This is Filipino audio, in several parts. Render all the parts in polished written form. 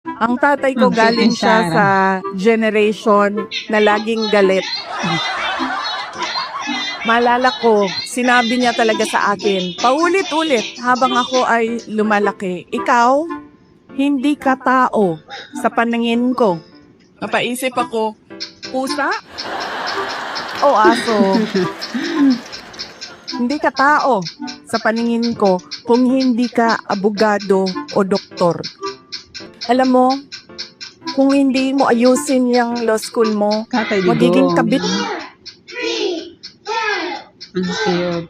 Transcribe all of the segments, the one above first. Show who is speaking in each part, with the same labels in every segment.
Speaker 1: Ang tatay ko
Speaker 2: Ang cute
Speaker 1: galing
Speaker 2: ni
Speaker 1: siya sa
Speaker 2: Sarah.
Speaker 1: generation na laging galit. Maalala ko, sinabi niya talaga sa akin, paulit-ulit habang ako ay lumalaki, ikaw, hindi ka tao sa paningin ko. Napaisip ako, pusa o aso? Hindi ka tao sa paningin ko kung hindi ka abogado o doktor. Alam mo, kung hindi mo ayusin yung law school mo,
Speaker 2: Tatay
Speaker 1: magiging
Speaker 2: Digong.
Speaker 1: kabit.
Speaker 2: Ang cute.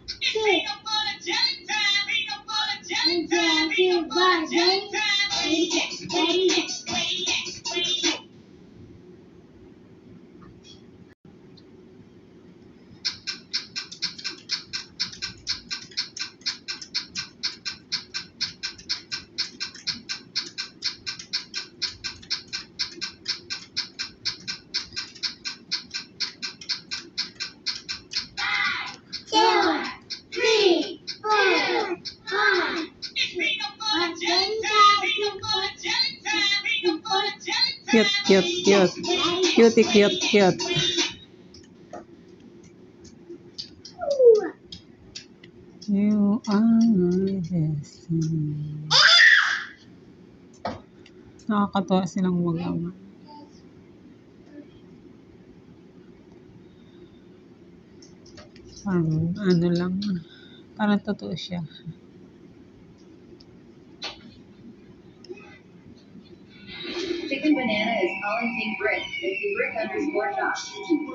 Speaker 2: Cute, cute, cute. Cutie, cute, cute. You are my destiny. Nakakatawa silang mag-ama. Ano lang, parang totoo siya.
Speaker 3: Chicken Banana is calling King Brick. King Brick _shop.